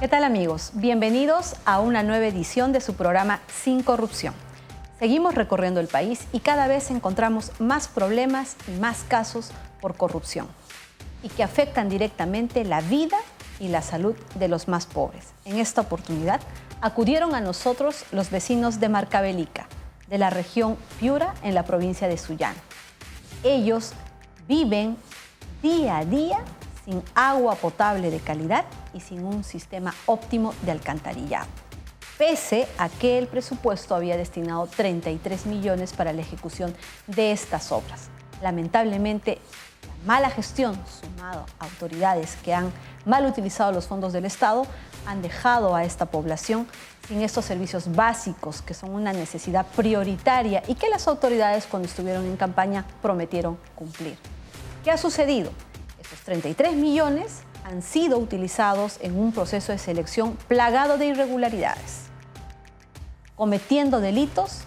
¿Qué tal, amigos? Bienvenidos a una nueva edición de su programa Sin Corrupción. Seguimos recorriendo el país y cada vez encontramos más problemas y más casos por corrupción y que afectan directamente la vida y la salud de los más pobres. En esta oportunidad acudieron a nosotros los vecinos de Marcavelica, de la región Piura, en la provincia de Sullana. Ellos viven día a día sin agua potable de calidad y sin un sistema óptimo de alcantarillado, pese a que el presupuesto había destinado 33 millones para la ejecución de estas obras. Lamentablemente, la mala gestión, sumado a autoridades que han mal utilizado los fondos del Estado, han dejado a esta población sin estos servicios básicos que son una necesidad prioritaria y que las autoridades, cuando estuvieron en campaña, prometieron cumplir. ¿Qué ha sucedido? Estos 33 millones han sido utilizados en un proceso de selección plagado de irregularidades, cometiendo delitos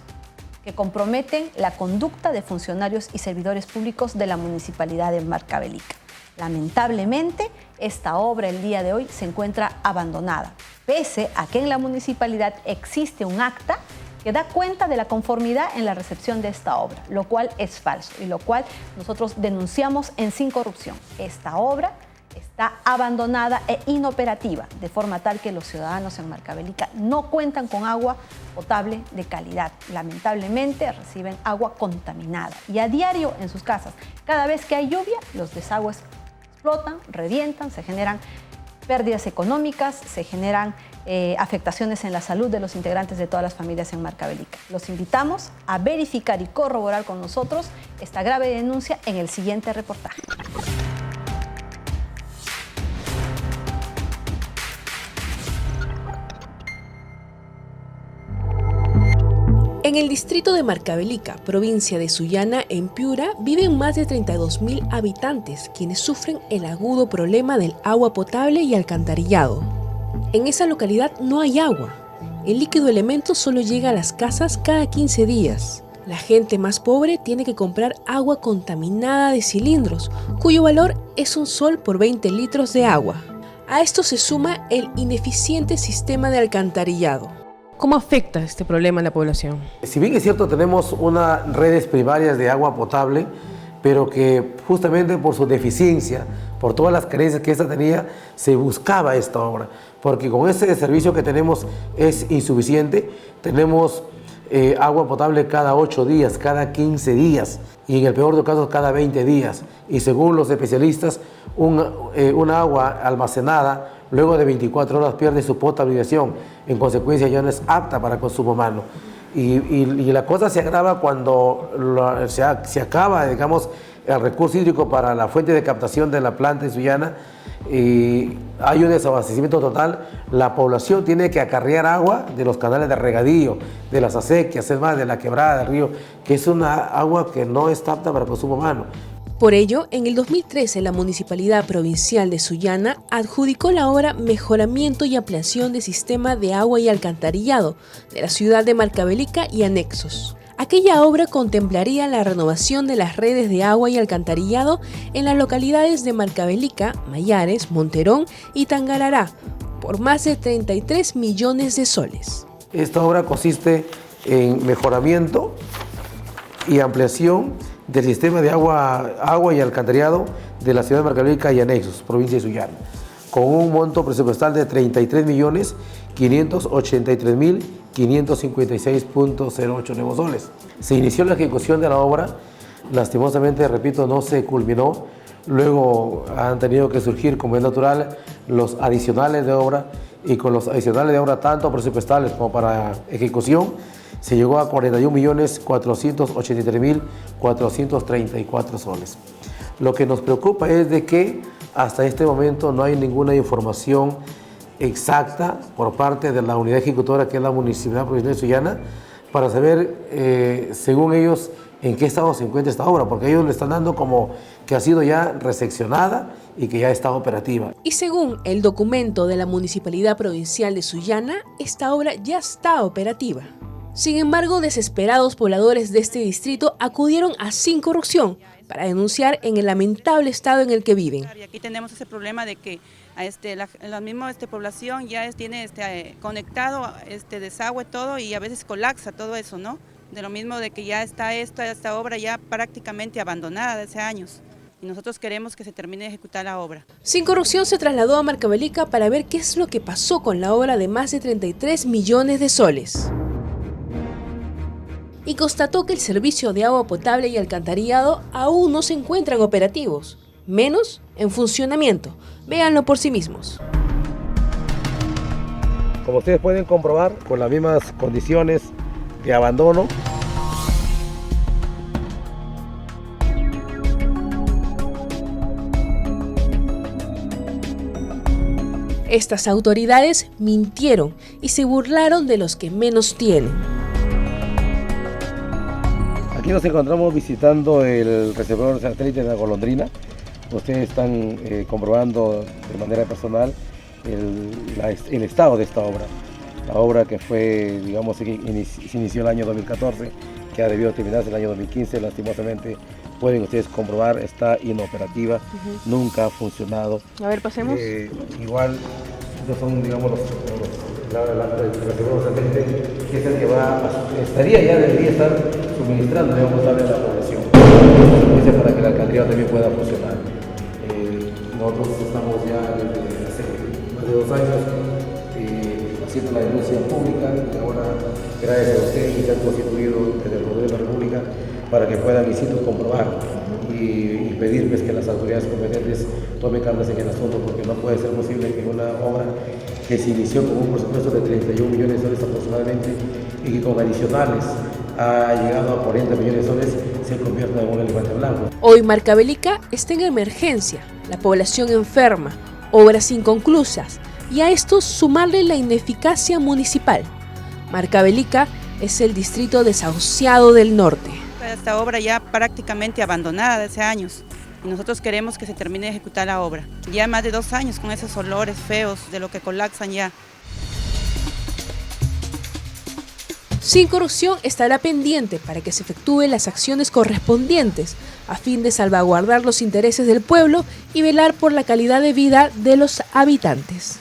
que comprometen la conducta de funcionarios y servidores públicos de la Municipalidad de Marcavelica. Lamentablemente, esta obra el día de hoy se encuentra abandonada, pese a que en la municipalidad existe un acta que da cuenta de la conformidad en la recepción de esta obra, lo cual es falso y lo cual nosotros denunciamos en Sin Corrupción. Esta obra está abandonada e inoperativa, de forma tal que los ciudadanos en Marcavelica no cuentan con agua potable de calidad. Lamentablemente reciben agua contaminada y a diario en sus casas. Cada vez que hay lluvia, los desagües explotan, revientan, se generan pérdidas económicas, se generan afectaciones en la salud de los integrantes de todas las familias en Marcavelica. Los invitamos a verificar y corroborar con nosotros esta grave denuncia en el siguiente reportaje. En el distrito de Marcavelica, provincia de Sullana, en Piura, viven más de 32.000 habitantes, quienes sufren el agudo problema del agua potable y alcantarillado. En esa localidad no hay agua. El líquido elemento solo llega a las casas cada 15 días. La gente más pobre tiene que comprar agua contaminada de cilindros, cuyo valor es un sol por 20 litros de agua. A esto se suma el ineficiente sistema de alcantarillado. ¿Cómo afecta este problema a la población? Si bien es cierto, tenemos unas redes primarias de agua potable, pero que justamente por su deficiencia, por todas las carencias que esta tenía, se buscaba esta obra. Porque con ese servicio que tenemos es insuficiente. Tenemos agua potable cada 8 días, cada 15 días y en el peor de los casos cada 20 días. Y según los especialistas, una agua almacenada luego de 24 horas pierde su potabilización, en consecuencia ya no es apta para consumo humano. Y la cosa se agrava cuando se acaba, digamos, el recurso hídrico para la fuente de captación de la planta de Sullana y hay un desabastecimiento total. La población tiene que acarrear agua de los canales de regadío, de las acequias, es más, de la quebrada del río, que es una agua que no está apta para consumo humano. Por ello, en el 2013, la Municipalidad Provincial de Sullana adjudicó la obra Mejoramiento y Ampliación del Sistema de Agua y Alcantarillado de la ciudad de Marcavelica y anexos. Aquella obra contemplaría la renovación de las redes de agua y alcantarillado en las localidades de Marcavelica, Mayares, Monterón y Tangarará, por más de 33 millones de soles. Esta obra consiste en mejoramiento y ampliación del sistema de agua y alcantarillado de la ciudad de Marcavelica y anexos, provincia de Sullana, con un monto presupuestal de 33.583.556.08 nuevos soles. Se inició la ejecución de la obra, lastimosamente, repito, no se culminó. Luego han tenido que surgir, como es natural, los adicionales de obra, y con los adicionales de obra, tanto presupuestales como para ejecución, se llegó a 41.483.434 soles. Lo que nos preocupa es de que hasta este momento no hay ninguna información exacta por parte de la unidad ejecutora, que es la Municipalidad Provincial de Sullana, para saber, según ellos, en qué estado se encuentra esta obra, porque ellos le están dando como que ha sido ya reseccionada y que ya está operativa. Y según el documento de la Municipalidad Provincial de Sullana, esta obra ya está operativa. Sin embargo, desesperados pobladores de este distrito acudieron a Sin Corrupción para denunciar en el lamentable estado en el que viven. Y aquí tenemos ese problema de que la misma población ya tiene conectado desagüe todo y a veces colapsa todo eso, ¿no? De lo mismo de que ya está esta obra ya prácticamente abandonada desde hace años. Y nosotros queremos que se termine de ejecutar la obra. Sin Corrupción se trasladó a Marcavelica para ver qué es lo que pasó con la obra de más de 33 millones de soles. Y constató que el servicio de agua potable y alcantarillado aún no se encuentran operativos, menos en funcionamiento. Véanlo por sí mismos. Como ustedes pueden comprobar, con las mismas condiciones de abandono. Estas autoridades mintieron y se burlaron de los que menos tienen. Aquí nos encontramos visitando el reservorio satélite de la Golondrina. Ustedes están comprobando de manera personal el estado de esta obra. La obra que fue, digamos, se inició el año 2014, que ha debido terminarse el año 2015, lastimosamente pueden ustedes comprobar, está inoperativa, nunca ha funcionado. A ver, pasemos. Igual, estos son, digamos, el reservorio satélite, que es el que debería estar suministrando agua potable a la población, para que el alcantarillado también pueda funcionar. Nosotros estamos ya desde hace más de 2 años haciendo la denuncia pública y ahora, gracias a ustedes, se han constituido desde el Gobierno de la República para que puedan visitar, comprobar y pedir que las autoridades competentes tomen cartas en el asunto, porque no puede ser posible que una obra que se inició con un presupuesto de 31 millones de soles aproximadamente y que con adicionales ha llegado a 40 millones de soles se convierta en un elefante blanco. Hoy Marcavelica está en emergencia, la población enferma, obras inconclusas y a esto sumarle la ineficacia municipal. Marcavelica es el distrito desahuciado del norte. Esta obra ya prácticamente abandonada desde hace años. Y nosotros queremos que se termine de ejecutar la obra. Ya más de 2 años con esos olores feos de lo que colapsan ya. Sin Corrupción estará pendiente para que se efectúen las acciones correspondientes a fin de salvaguardar los intereses del pueblo y velar por la calidad de vida de los habitantes.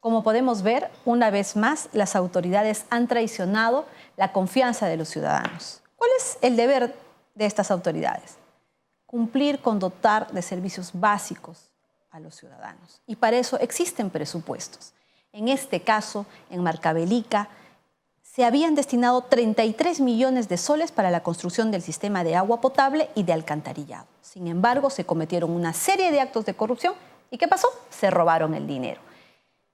Como podemos ver, una vez más, las autoridades han traicionado la confianza de los ciudadanos. ¿Cuál es el deber de estas autoridades? Cumplir con dotar de servicios básicos a los ciudadanos. Y para eso existen presupuestos. En este caso, en Marcavelica, se habían destinado 33 millones de soles para la construcción del sistema de agua potable y de alcantarillado. Sin embargo, se cometieron una serie de actos de corrupción. ¿Y qué pasó? Se robaron el dinero.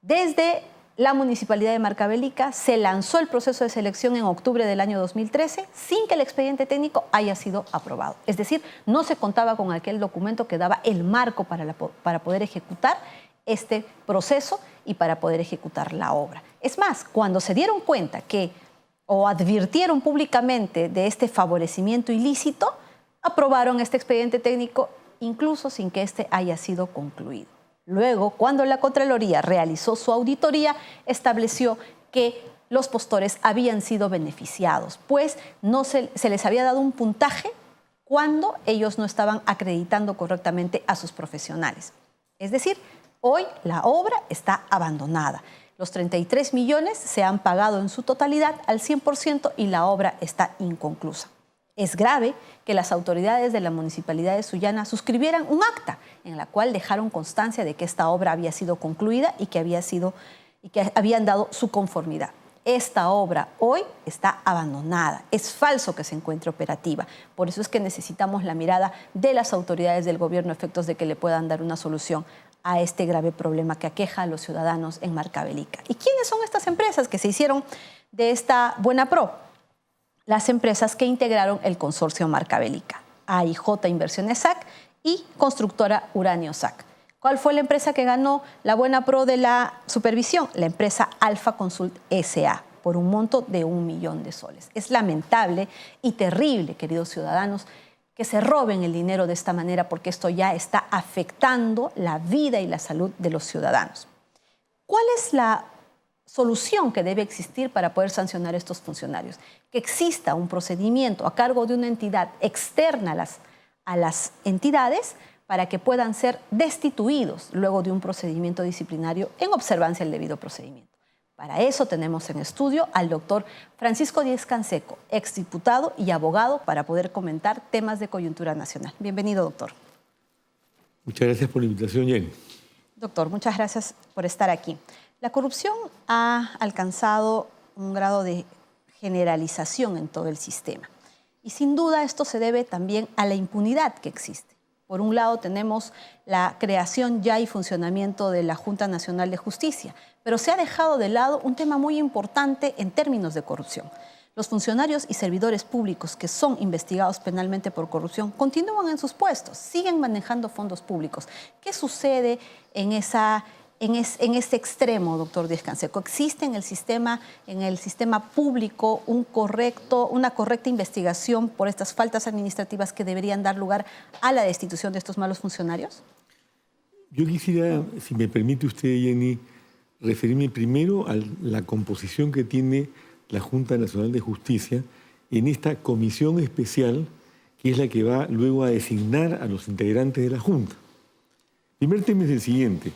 Desde la Municipalidad de Marcavelica se lanzó el proceso de selección en octubre del año 2013 sin que el expediente técnico haya sido aprobado. Es decir, no se contaba con aquel documento que daba el marco para poder ejecutar este proceso y para poder ejecutar la obra. Es más, cuando se dieron cuenta o advirtieron públicamente de este favorecimiento ilícito, aprobaron este expediente técnico incluso sin que este haya sido concluido. Luego, cuando la Contraloría realizó su auditoría, estableció que los postores habían sido beneficiados, pues no se les había dado un puntaje cuando ellos no estaban acreditando correctamente a sus profesionales. Es decir, hoy la obra está abandonada. Los 33 millones se han pagado en su totalidad al 100% y la obra está inconclusa. Es grave que las autoridades de la Municipalidad de Sullana suscribieran un acta en la cual dejaron constancia de que esta obra había sido concluida y que habían dado su conformidad. Esta obra hoy está abandonada. Es falso que se encuentre operativa. Por eso es que necesitamos la mirada de las autoridades del gobierno a efectos de que le puedan dar una solución a este grave problema que aqueja a los ciudadanos en Marcavelica. ¿Y quiénes son estas empresas que se hicieron de esta buena pro? Las empresas que integraron el consorcio Marcavelica, AIJ Inversiones SAC y Constructora Uranio SAC. ¿Cuál fue la empresa que ganó la buena pro de la supervisión? La empresa Alfa Consult S.A. por un monto de 1 millón de soles. Es lamentable y terrible, queridos ciudadanos, que se roben el dinero de esta manera, porque esto ya está afectando la vida y la salud de los ciudadanos. ¿Cuál es la solución que debe existir para poder sancionar a estos funcionarios? Que exista un procedimiento a cargo de una entidad externa a las entidades para que puedan ser destituidos luego de un procedimiento disciplinario en observancia del debido procedimiento. Para eso tenemos en estudio al doctor Francisco Díez-Canseco, exdiputado y abogado, para poder comentar temas de coyuntura nacional. Bienvenido, doctor. Muchas gracias por la invitación, Jenny. Doctor, muchas gracias por estar aquí. La corrupción ha alcanzado un grado de generalización en todo el sistema. Y sin duda esto se debe también a la impunidad que existe. Por un lado tenemos la creación ya y funcionamiento de la Junta Nacional de Justicia, pero se ha dejado de lado un tema muy importante en términos de corrupción. Los funcionarios y servidores públicos que son investigados penalmente por corrupción continúan en sus puestos, siguen manejando fondos públicos. ¿Qué sucede en este extremo, doctor Díez-Canseco? ¿Existe en el sistema público una correcta investigación por estas faltas administrativas que deberían dar lugar a la destitución de estos malos funcionarios? Yo quisiera, si me permite usted, Jenny, referirme primero a la composición que tiene la Junta Nacional de Justicia en esta comisión especial, que es la que va luego a designar a los integrantes de la Junta. El primer tema es el siguiente.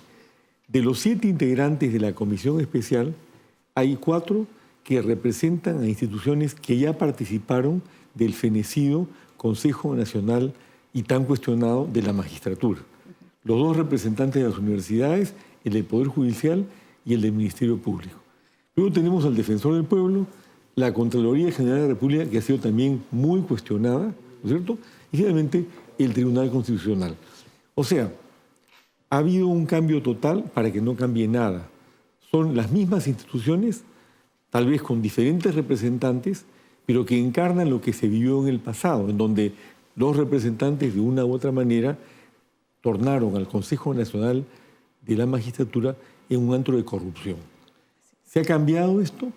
De los 7 integrantes de la comisión especial, hay 4 que representan a instituciones que ya participaron del fenecido Consejo Nacional y tan cuestionado de la magistratura. Los 2 representantes de las universidades, el del Poder Judicial y el del Ministerio Público. Luego tenemos al Defensor del Pueblo, la Contraloría General de la República, que ha sido también muy cuestionada, ¿no es cierto? Y finalmente el Tribunal Constitucional. O sea, ha habido un cambio total para que no cambie nada. Son las mismas instituciones, tal vez con diferentes representantes, pero que encarnan lo que se vivió en el pasado, en donde los representantes de una u otra manera tornaron al Consejo Nacional de la Magistratura en un antro de corrupción. ¿Se ha cambiado esto?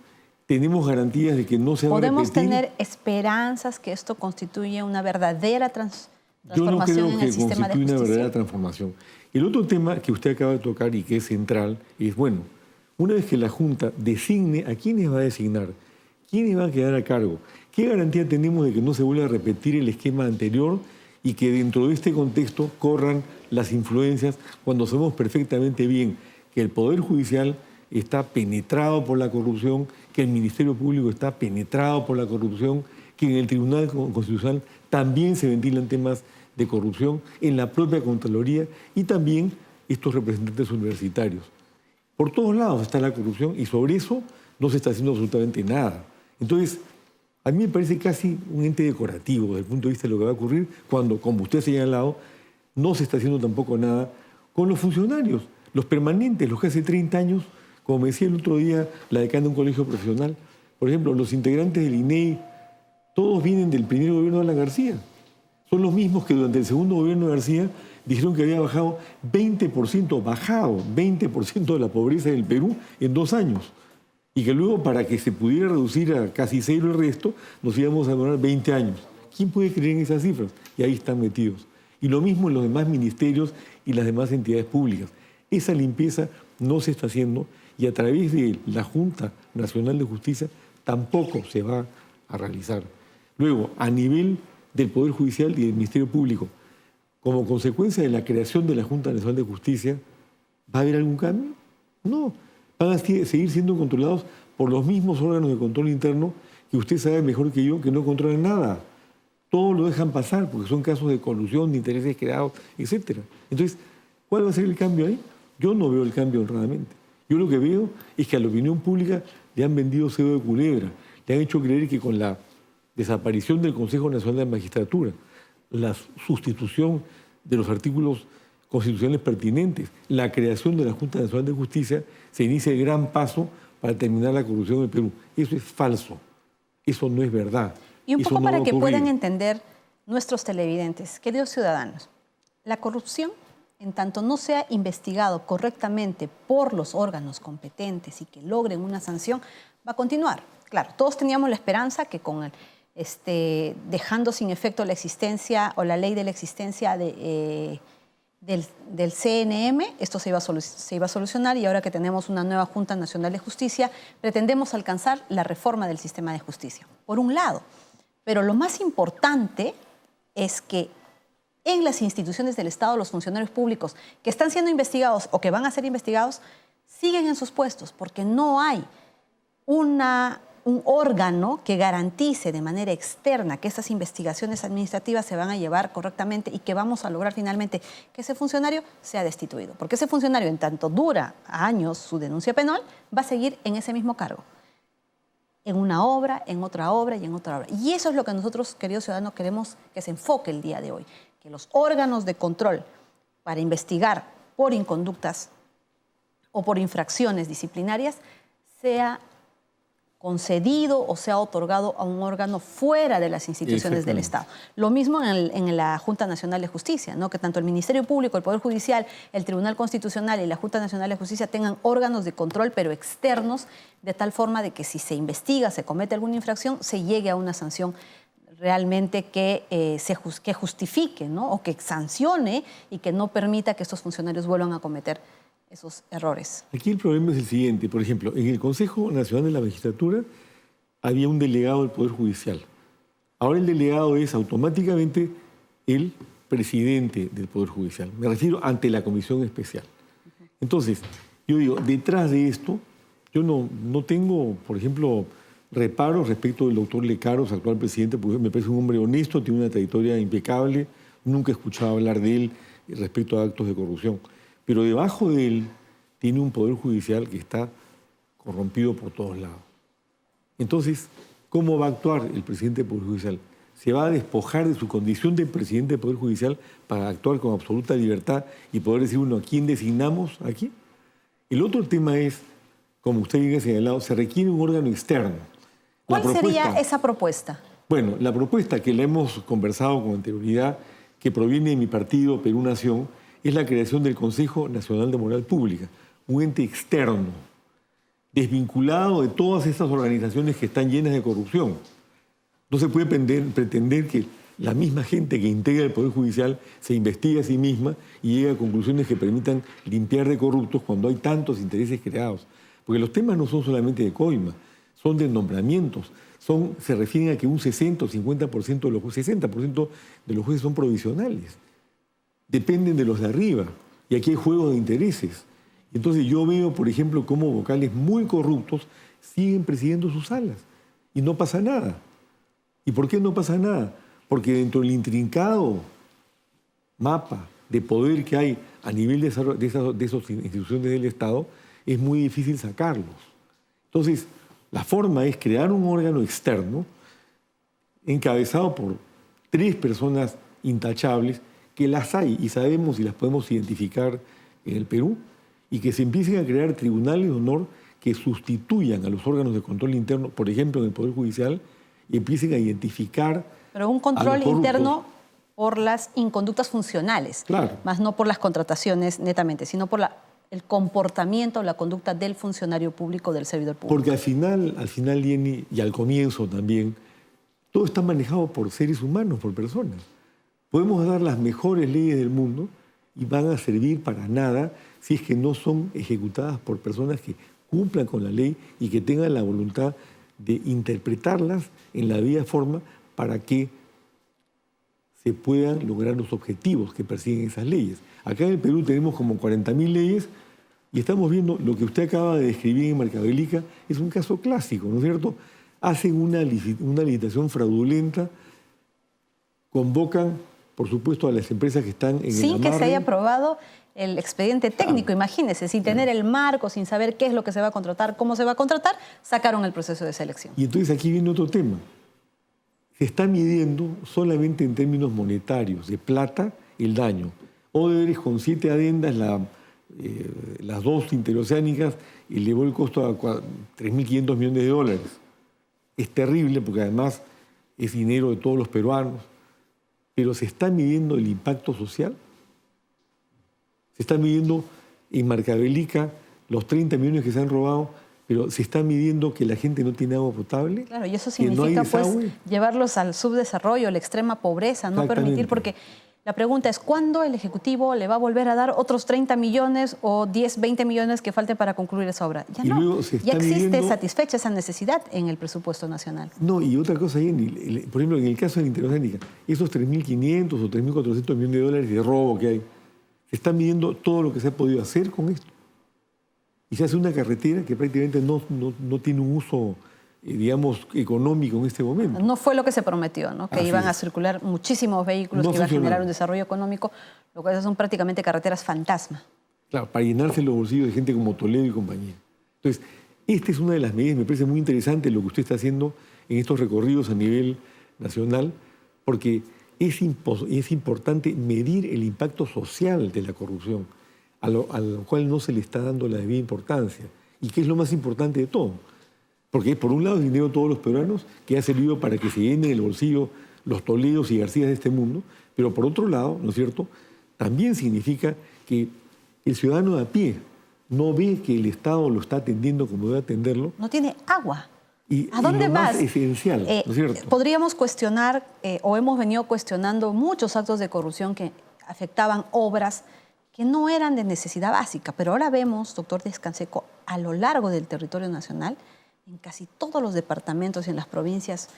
¿Tenemos garantías de que no se va a repetir? ¿Podemos tener esperanzas que esto constituye una verdadera transformación Yo no creo en que el sistema de constituya justicia? una verdadera transformación. El otro tema que usted acaba de tocar y que es central es, bueno, una vez que la Junta designe a quiénes va a designar, quiénes van a quedar a cargo, ¿qué garantía tenemos de que no se vuelva a repetir el esquema anterior y que dentro de este contexto corran las influencias cuando sabemos perfectamente bien que el Poder Judicial está penetrado por la corrupción, que el Ministerio Público está penetrado por la corrupción, que en el Tribunal Constitucional también se ventilan temas de corrupción, en la propia Contraloría y también estos representantes universitarios? Por todos lados está la corrupción y sobre eso no se está haciendo absolutamente nada. Entonces, a mí me parece casi un ente decorativo desde el punto de vista de lo que va a ocurrir cuando, como usted ha señalado, no se está haciendo tampoco nada con los funcionarios, los permanentes, los que hace 30 años, como me decía el otro día la decana de un colegio profesional. Por ejemplo, los integrantes del INEI, todos vienen del primer gobierno de Alan García. Son los mismos que durante el segundo gobierno de García dijeron que había bajado 20% de la pobreza del Perú en 2 años. Y que luego, para que se pudiera reducir a casi 0 el resto, nos íbamos a demorar 20 años. ¿Quién puede creer en esas cifras? Y ahí están metidos. Y lo mismo en los demás ministerios y las demás entidades públicas. Esa limpieza no se está haciendo y a través de la Junta Nacional de Justicia tampoco se va a realizar. Luego, a nivel del Poder Judicial y del Ministerio Público, como consecuencia de la creación de la Junta Nacional de Justicia, ¿va a haber algún cambio? No. Van a seguir siendo controlados por los mismos órganos de control interno que usted sabe mejor que yo que no controlan nada. Todo lo dejan pasar porque son casos de colusión, de intereses creados, etc. Entonces, ¿cuál va a ser el cambio ahí? Yo no veo el cambio honradamente. Yo lo que veo es que a la opinión pública le han vendido cedo de culebra, le han hecho creer que con la desaparición del Consejo Nacional de la Magistratura, la sustitución de los artículos constitucionales pertinentes, la creación de la Junta Nacional de Justicia, se inicia el gran paso para terminar la corrupción en el Perú. Eso es falso, eso no es verdad. Y un Eso poco no para va a que ocurrir. puedan entender nuestros televidentes, queridos ciudadanos, la corrupción, en tanto no sea investigado correctamente por los órganos competentes y que logren una sanción, va a continuar. Claro, todos teníamos la esperanza que con dejando sin efecto la existencia o la ley de la existencia del CNM. Esto se iba a solucionar, y ahora que tenemos una nueva Junta Nacional de Justicia, pretendemos alcanzar la reforma del sistema de justicia, por un lado. Pero lo más importante es que en las instituciones del Estado, los funcionarios públicos que están siendo investigados o que van a ser investigados siguen en sus puestos, porque no hay un órgano que garantice de manera externa que estas investigaciones administrativas se van a llevar correctamente y que vamos a lograr finalmente que ese funcionario sea destituido. Porque ese funcionario, en tanto dura años su denuncia penal, va a seguir en ese mismo cargo. En una obra, en otra obra y en otra obra. Y eso es lo que nosotros, queridos ciudadanos, queremos que se enfoque el día de hoy. Que los órganos de control para investigar por inconductas o por infracciones disciplinarias sea concedido o sea otorgado a un órgano fuera de las instituciones del Estado. Lo mismo en la Junta Nacional de Justicia, ¿no? Que tanto el Ministerio Público, el Poder Judicial, el Tribunal Constitucional y la Junta Nacional de Justicia tengan órganos de control, pero externos, de tal forma de que si se investiga, se comete alguna infracción, se llegue a una sanción realmente que justifique, ¿no? O que sancione y que no permita que estos funcionarios vuelvan a cometer esos errores. Aquí el problema es el siguiente. Por ejemplo, en el Consejo Nacional de la Magistratura había un delegado del Poder Judicial. Ahora el delegado es automáticamente el presidente del Poder Judicial. Me refiero ante la Comisión Especial. Entonces, yo digo, detrás de esto, yo no tengo, por ejemplo, reparos respecto del doctor Lecaros, actual presidente, porque me parece un hombre honesto, tiene una trayectoria impecable, nunca he escuchado hablar de él respecto a actos de corrupción. Pero debajo de él tiene un poder judicial que está corrompido por todos lados. Entonces, ¿cómo va a actuar el presidente del Poder Judicial? ¿Se va a despojar de su condición de presidente del Poder Judicial para actuar con absoluta libertad y poder decir uno a quién designamos aquí? El otro tema es, como usted bien ha señalado, se requiere un órgano externo. ¿Cuál sería esa propuesta? Bueno, la propuesta que la hemos conversado con anterioridad, que proviene de mi partido Perú Nación, es la creación del Consejo Nacional de Moral Pública, un ente externo, desvinculado de todas estas organizaciones que están llenas de corrupción. No se puede pretender que la misma gente que integra el Poder Judicial se investigue a sí misma y llegue a conclusiones que permitan limpiar de corruptos cuando hay tantos intereses creados. Porque los temas no son solamente de coima, son de nombramientos. Se refieren a que un 60 o 50% de los jueces, 60% de los jueces son provisionales. Dependen de los de arriba. Y aquí hay juegos de intereses. Entonces yo veo, por ejemplo, cómo vocales muy corruptos siguen presidiendo sus salas y no pasa nada. ¿Y por qué no pasa nada? Porque dentro del intrincado mapa de poder que hay a nivel de esas instituciones del Estado, es muy difícil sacarlos. Entonces, la forma es crear un órgano externo encabezado por 3 personas intachables, que las hay y sabemos y las podemos identificar en el Perú, y que se empiecen a crear tribunales de honor que sustituyan a los órganos de control interno, por ejemplo, en el Poder Judicial, y empiecen a identificar. Pero un control interno por las inconductas funcionales, claro, más no por las contrataciones netamente, sino por el comportamiento o la conducta del funcionario público, del servidor público. Porque al final, Jenny, y al comienzo también, todo está manejado por seres humanos, por personas. Podemos dar las mejores leyes del mundo y van a servir para nada si es que no son ejecutadas por personas que cumplan con la ley y que tengan la voluntad de interpretarlas en la debida forma para que se puedan lograr los objetivos que persiguen esas leyes. Acá en el Perú tenemos como 40.000 leyes y estamos viendo lo que usted acaba de describir en Marcabelica, es un caso clásico, ¿no es cierto? Hacen una licitación fraudulenta, convocan, por supuesto, a las empresas que están en el amarre. Sin que se haya aprobado el expediente técnico, imagínese, sin tener el marco, sin saber qué es lo que se va a contratar, cómo se va a contratar, sacaron el proceso de selección. Y entonces aquí viene otro tema. Se está midiendo solamente en términos monetarios, de plata, el daño. Odebrecht, con 7 adendas, las 2 interoceánicas, elevó el costo a 3.500 millones de dólares. Es terrible porque además es dinero de todos los peruanos. Pero ¿se está midiendo el impacto social? Se está midiendo en Marcabelica los 30 millones que se han robado, pero se está midiendo que la gente no tiene agua potable. Claro, y eso que no hay significa pues desagüe. llevarlos al subdesarrollo, a la extrema pobreza, no permitir, porque la pregunta es, ¿cuándo el Ejecutivo le va a volver a dar otros 30 millones o 10, 20 millones que falten para concluir esa obra? Ya Y no, luego se está ya existe midiendo... satisfecha esa necesidad en el presupuesto nacional. No, y otra cosa, Jenny, por ejemplo, en el caso de la interoceánica, esos 3.500 o 3.400 millones de dólares de robo que hay, se está midiendo todo lo que se ha podido hacer con esto. Y se hace una carretera que prácticamente no tiene un uso, digamos, económico en este momento. No fue lo que se prometió, ¿no? Que Así iban a es. circular muchísimos vehículos, No que iba a funcionó. generar un desarrollo económico, lo cual son prácticamente carreteras fantasma. Claro, para llenarse los bolsillos de gente como Toledo y compañía. Entonces, esta es una de las medidas, me parece muy interesante lo que usted está haciendo en estos recorridos a nivel nacional, porque es importante medir el impacto social de la corrupción, a lo cual no se le está dando la debida importancia, y que es lo más importante de todo. Porque por un lado es dinero de todos los peruanos, que ha servido para que se llenen el bolsillo los Toledos y Garcías de este mundo, pero por otro lado, ¿no es cierto?, también significa que el ciudadano de a pie no ve que el Estado lo está atendiendo como debe atenderlo. No tiene agua. Y, ¿A dónde y lo vas? más esencial, ¿no es cierto? Podríamos cuestionar, o hemos venido cuestionando muchos actos de corrupción que afectaban obras que no eran de necesidad básica, pero ahora vemos, doctor Díaz-Canseco, a lo largo del territorio nacional, en casi todos los departamentos y en las provincias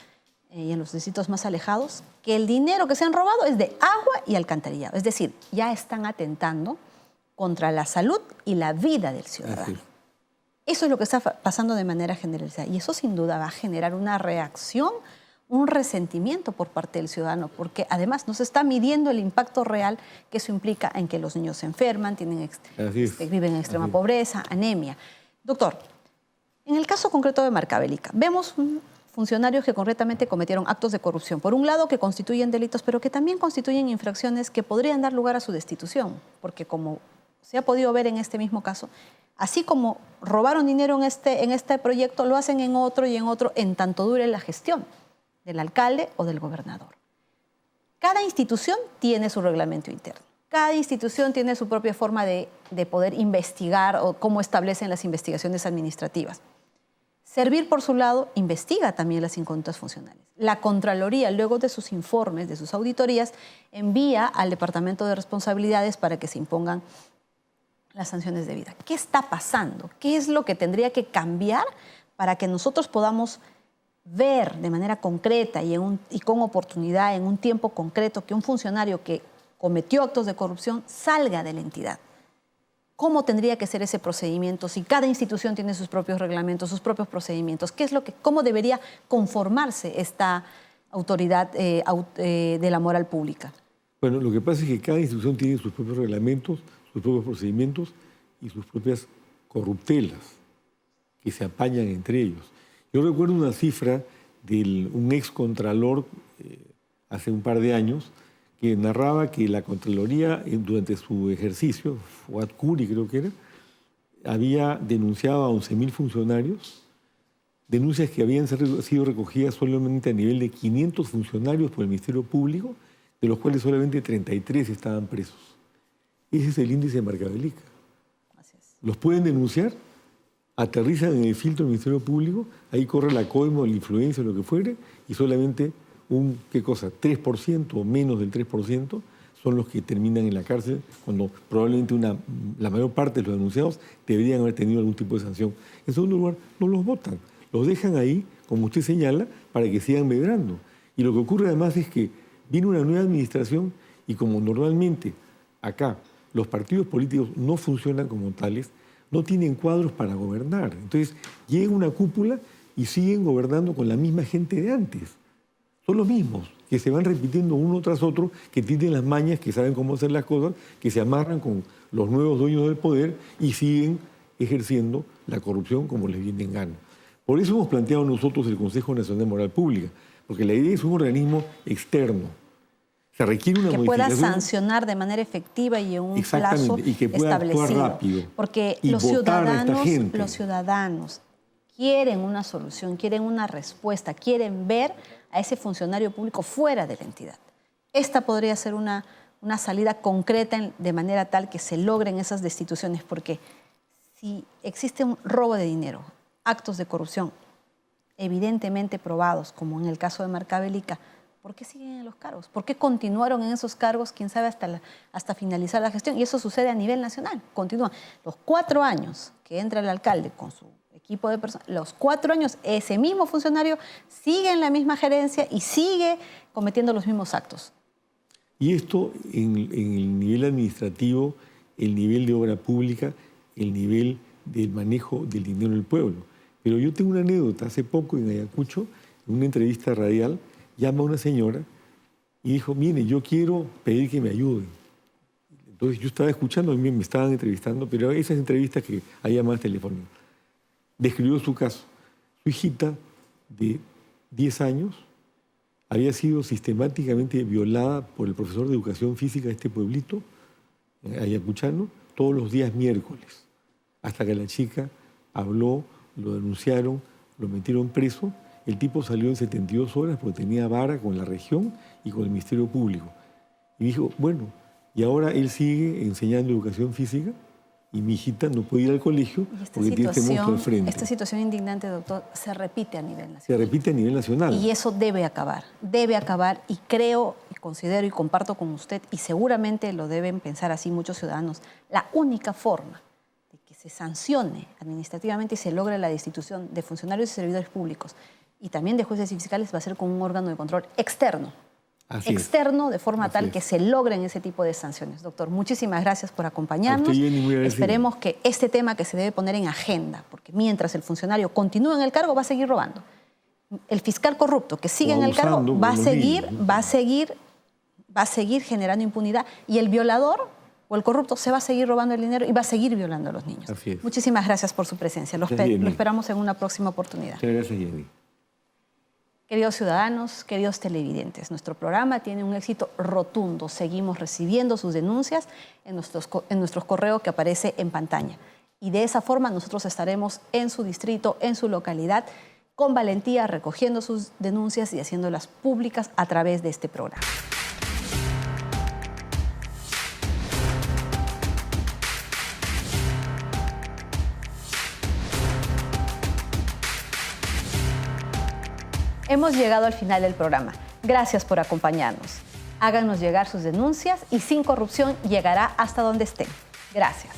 y en los distritos más alejados, que el dinero que se han robado es de agua y alcantarillado. Es decir, ya están atentando contra la salud y la vida del ciudadano. Así es. Eso es lo que está pasando de manera generalizada y eso sin duda va a generar una reacción, un resentimiento por parte del ciudadano, porque además no se está midiendo el impacto real que eso implica en que los niños se enferman, viven en extrema pobreza, anemia. Doctor, en el caso concreto de Marcabelica, vemos funcionarios que concretamente cometieron actos de corrupción, por un lado que constituyen delitos, pero que también constituyen infracciones que podrían dar lugar a su destitución, porque como se ha podido ver en este mismo caso, así como robaron dinero en este proyecto, lo hacen en otro y en tanto dure la gestión del alcalde o del gobernador. Cada institución tiene su reglamento interno. Cada institución tiene su propia forma de poder investigar o cómo establecen las investigaciones administrativas. Servir, por su lado, investiga también las inconductas funcionales. La Contraloría, luego de sus informes, de sus auditorías, envía al Departamento de Responsabilidades para que se impongan las sanciones debidas. ¿Qué está pasando? ¿Qué es lo que tendría que cambiar para que nosotros podamos ver de manera concreta y con oportunidad, en un tiempo concreto, que un funcionario que cometió actos de corrupción salga de la entidad? ¿Cómo tendría que ser ese procedimiento? Si cada institución tiene sus propios reglamentos, sus propios procedimientos, ¿cómo debería conformarse esta autoridad de la moral pública? Bueno, lo que pasa es que cada institución tiene sus propios reglamentos, sus propios procedimientos y sus propias corruptelas que se apañan entre ellos. Yo recuerdo una cifra de un ex contralor hace un par de años que narraba que la Contraloría, durante su ejercicio, Fuad Curi creo que era, había denunciado a 11.000 funcionarios, denuncias que habían sido recogidas solamente a nivel de 500 funcionarios por el Ministerio Público, de los cuales solamente 33 estaban presos. Ese es el índice de Marcabelica. Los pueden denunciar, aterrizan en el filtro del Ministerio Público, ahí corre la coima, la influencia, lo que fuere, y solamente un, ¿qué cosa?, 3% o menos del 3% son los que terminan en la cárcel, cuando probablemente la mayor parte de los denunciados deberían haber tenido algún tipo de sanción. En segundo lugar, no los votan, los dejan ahí, como usted señala, para que sigan medrando. Y lo que ocurre además es que viene una nueva administración y como normalmente acá los partidos políticos no funcionan como tales, no tienen cuadros para gobernar. Entonces llega una cúpula y siguen gobernando con la misma gente de antes. Son los mismos, que se van repitiendo uno tras otro, que tienen las mañas, que saben cómo hacer las cosas, que se amarran con los nuevos dueños del poder y siguen ejerciendo la corrupción como les viene en gana. Por eso hemos planteado nosotros el Consejo Nacional de Moral Pública, porque la idea es un organismo externo. Se requiere una modificación. Que pueda sancionar de manera efectiva y en un plazo y que pueda establecido. actuar rápido. Porque y los votar a esta gente. ciudadanos quieren una solución, quieren una respuesta, quieren ver a ese funcionario público fuera de la entidad. Esta podría ser una salida concreta de manera tal que se logren esas destituciones, porque si existe un robo de dinero, actos de corrupción evidentemente probados, como en el caso de Marcabelica, ¿por qué siguen en los cargos? ¿Por qué continuaron en esos cargos, quién sabe, hasta finalizar la gestión? Y eso sucede a nivel nacional. Continúan. Los 4 años que entra el alcalde con su equipo de personas, los 4 años ese mismo funcionario sigue en la misma gerencia y sigue cometiendo los mismos actos. Y esto en el nivel administrativo, el nivel de obra pública, el nivel del manejo del dinero del pueblo. Pero yo tengo una anécdota. Hace poco en Ayacucho, en una entrevista radial, llama a una señora y dijo, mire, yo quiero pedir que me ayuden. Entonces yo estaba escuchando, me estaban entrevistando, pero esas entrevistas que hay llamadas telefónicas. Describió su caso. Su hijita de 10 años había sido sistemáticamente violada por el profesor de educación física de este pueblito, ayacuchano, todos los días miércoles, hasta que la chica habló, lo denunciaron, lo metieron preso. El tipo salió en 72 horas porque tenía vara con la región y con el Ministerio Público. Y dijo, bueno, y ahora él sigue enseñando educación física y mi hijita no puede ir al colegio porque tiene este monstruo al frente. Esta situación indignante, doctor, se repite a nivel nacional. Se repite a nivel nacional. Y eso debe acabar y creo, y considero y comparto con usted, y seguramente lo deben pensar así muchos ciudadanos, la única forma de que se sancione administrativamente y se logre la destitución de funcionarios y servidores públicos y también de jueces y fiscales va a ser con un órgano de control externo. Externo, de forma tal que se logren ese tipo de sanciones. Doctor, muchísimas gracias por acompañarnos. Esperemos que este tema que se debe poner en agenda, porque mientras el funcionario continúe en el cargo va a seguir robando. El fiscal corrupto que sigue en el cargo va a seguir generando impunidad y el violador o el corrupto se va a seguir robando el dinero y va a seguir violando a los niños. Muchísimas gracias por su presencia. Lo esperamos en una próxima oportunidad. Muchas gracias, Jenny. Queridos ciudadanos, queridos televidentes, nuestro programa tiene un éxito rotundo. Seguimos recibiendo sus denuncias en nuestros correos que aparece en pantalla. Y de esa forma nosotros estaremos en su distrito, en su localidad, con valentía recogiendo sus denuncias y haciéndolas públicas a través de este programa. Hemos llegado al final del programa. Gracias por acompañarnos. Háganos llegar sus denuncias y Sin Corrupción llegará hasta donde estén. Gracias.